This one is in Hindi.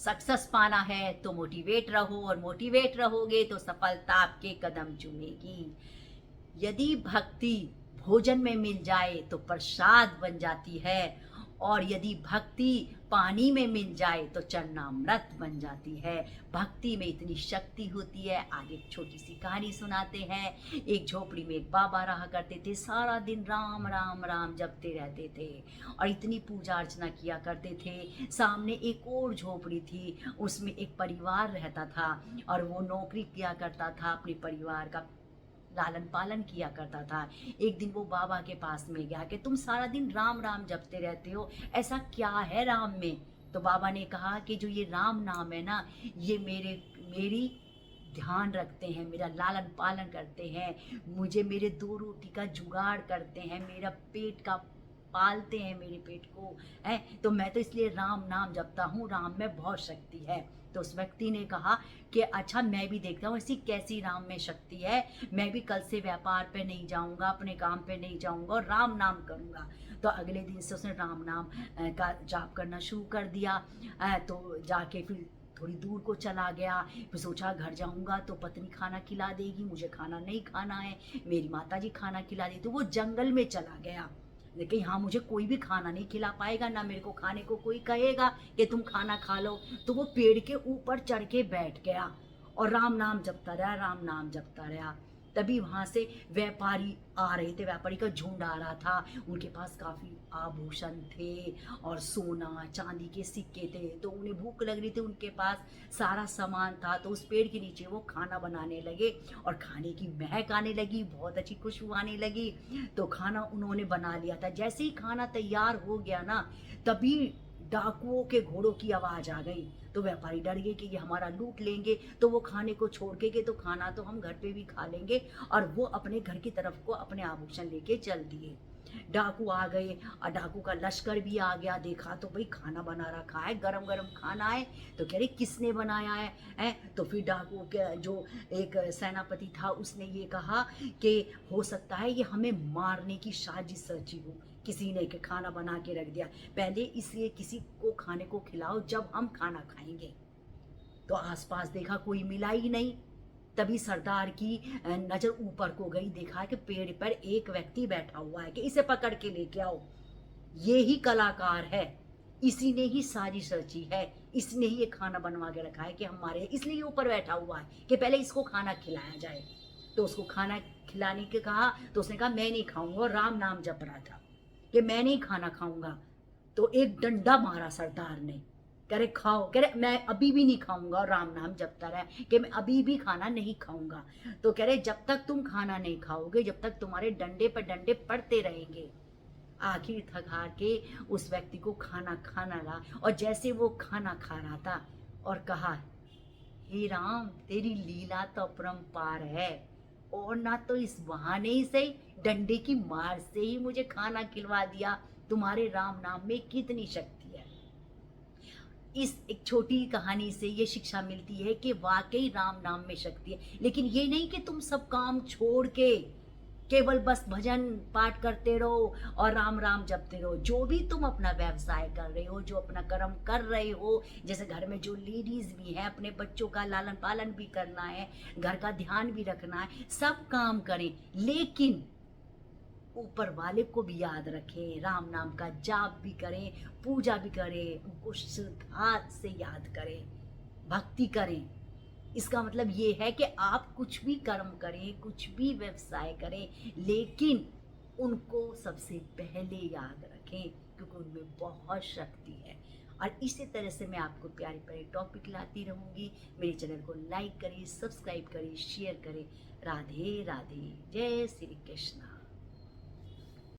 सक्सेस पाना है तो मोटिवेट रहो, और मोटिवेट रहोगे तो सफलता आपके कदम चूमेगी। यदि भक्ति भोजन में मिल जाए तो प्रसाद बन जाती है, और यदि भक्ति पानी में मिल जाए तो चरणामृत बन जाती है। भक्ति में इतनी शक्ति होती है। आगे एक छोटी सी कहानी सुनाते हैं। एक झोपड़ी में एक बाबा रहा करते थे, सारा दिन राम राम राम जपते रहते थे और इतनी पूजा अर्चना किया करते थे। सामने एक और झोपड़ी थी, उसमें एक परिवार रहता था और वो नौकरी किया करता था, अपने परिवार का लालन पालन किया करता था। एक दिन वो बाबा के पास में गया कि तुम सारा दिन राम राम जपते रहते हो, ऐसा क्या है राम में? तो बाबा ने कहा कि जो ये राम नाम है ना, ये मेरी ध्यान रखते हैं, मेरा लालन पालन करते हैं, मुझे मेरे दो रोटी का जुगाड़ करते हैं, मेरा पेट का पालते हैं, मेरे पेट को है, तो मैं तो इसलिए राम नाम जपता हूँ, राम में बहुत शक्ति है। तो उस व्यक्ति ने कहा कि अच्छा, मैं भी देखता हूँ ऐसी कैसी राम में शक्ति है, मैं भी कल से व्यापार पे नहीं जाऊँगा, अपने काम पे नहीं जाऊँगा और राम नाम करूँगा। तो अगले दिन से उसने राम नाम का जाप करना शुरू कर दिया। तो जाके फिर थोड़ी दूर को चला गया। फिर सोचा घर जाऊंगा तो पत्नी खाना खिला देगी, मुझे खाना नहीं खाना है, मेरी माता जी खाना खिला देती। तो वो जंगल में चला गया, लेकिन यहाँ मुझे कोई भी खाना नहीं खिला पाएगा, ना मेरे को खाने को कोई कहेगा कि तुम खाना खा लो। तो वो पेड़ के ऊपर चढ़ के बैठ गया और राम नाम जपता रहा, राम नाम जपता रहा। तभी वहाँ से व्यापारी आ रहे थे, व्यापारी का झुंड आ रहा था। उनके पास काफ़ी आभूषण थे और सोना चांदी के सिक्के थे। तो उन्हें भूख लग रही थी, उनके पास सारा सामान था। तो उस पेड़ के नीचे वो खाना बनाने लगे और खाने की महक आने लगी, बहुत अच्छी खुशबू आने लगी। तो खाना उन्होंने बना लिया था। जैसे ही खाना तैयार हो गया ना, तभी डाकुओं के घोड़ों की आवाज़ आ गई। तो व्यापारी डर गए कि ये हमारा लूट लेंगे। तो वो खाने को छोड़ के तो खाना तो हम घर पे भी खा लेंगे, और वो अपने घर की तरफ को अपने आभूषण लेके चल दिए। डाकू आ गए और डाकू का लश्कर भी आ गया। देखा तो भाई खाना बना रखा है, गरम गरम खाना है। तो कह रहे किसने बनाया है? तो फिर डाकू के जो एक सेनापति था, उसने ये कहा कि हो सकता है ये हमें मारने की साजिश रची हो, किसी ने के खाना बना के रख दिया। पहले इसलिए किसी को खाने को खिलाओ जब हम खाना खाएंगे। तो आसपास देखा कोई मिला ही नहीं। तभी सरदार की नजर ऊपर को गई, देखा कि पेड़ पर एक व्यक्ति बैठा हुआ है कि इसे पकड़ के लेके आओ, ये ही कलाकार है, इसी ने ही साजिश रची है, इसने ही ये खाना बनवा के रखा है कि हमारे, इसलिए ये ऊपर बैठा हुआ है कि पहले इसको खाना खिलाया जाए। तो उसको खाना खिलाने के कहा, तो उसने कहा मैं नहीं खाऊंगा, और राम नाम जप रहा था कि मैं नहीं खाना खाऊंगा। तो एक डंडा मारा सरदार ने, कह रहे खाओ, कह रहे मैं अभी भी नहीं खाऊंगा, और राम नाम जपता रहा कि मैं अभी भी खाना नहीं खाऊंगा। तो कह रहे जब तक तुम खाना नहीं खाओगे, जब तक तुम्हारे डंडे पर डंडे पड़ते रहेंगे। आखिर थक हार के उस व्यक्ति को खाना खाना रहा, और जैसे वो खाना खा रहा था और कहा, हे राम तेरी लीला तो अपरंपार है, और ना तो इस बहाने ही सही, डंडे की मार से ही मुझे खाना खिलवा दिया। तुम्हारे राम नाम में कितनी शक्ति है। इस एक छोटी कहानी से ये शिक्षा मिलती है कि वाकई राम नाम में शक्ति है। लेकिन ये नहीं कि तुम सब काम छोड़ के केवल बस भजन पाठ करते रहो और राम राम जपते रहो। जो भी तुम अपना व्यवसाय कर रहे हो, जो अपना कर्म कर रहे हो, जैसे घर में जो लेडीज भी हैं, अपने बच्चों का लालन पालन भी करना है, घर का ध्यान भी रखना है, सब काम करें, लेकिन ऊपर वाले को भी याद रखें, राम नाम का जाप भी करें, पूजा भी करें, उनको श्रद्धा से याद करें, भक्ति करें। इसका मतलब ये है कि आप कुछ भी कर्म करें, कुछ भी व्यवसाय करें, लेकिन उनको सबसे पहले याद रखें, क्योंकि उनमें बहुत शक्ति है। और इसी तरह से मैं आपको प्यारे प्यारे टॉपिक लाती रहूँगी। मेरे चैनल को लाइक करें, सब्सक्राइब करें, शेयर करें। राधे राधे, जय श्री कृष्णा।